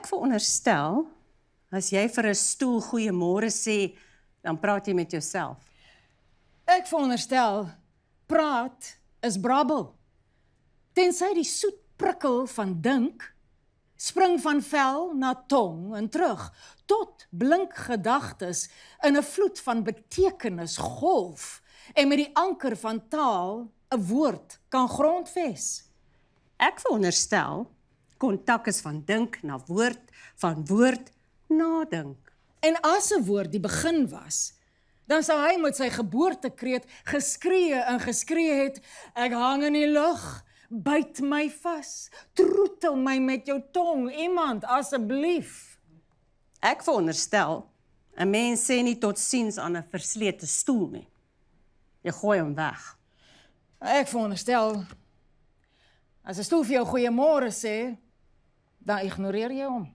Ek veronderstel, as jy vir 'n stoel goeiemôre sê, dan praat jy met jouself. Ek veronderstel, praat is brabbel. Tensy die soet prikkel van dink, spring van vel na tong en terug, tot blink gedagtes in 'n vloed van betekenis golf, en met die anker van taal 'n woord kan grondves. Ek veronderstel, kontak is van dink na woord, van woord nadink. En as 'n woord die begin was, dan sou hy met sy geboortekreet geskree en geskree het, ek hang in die lug, byt my vas, troetel my met jou tong, iemand asseblief. Ek veronderstel, 'n mens sê nie totsiens aan 'n verslete stoel nie. Jy gooi hom weg. Ek veronderstel, as 'n stoel vir jou goeiemôre sê, dan ignoreer jy hom.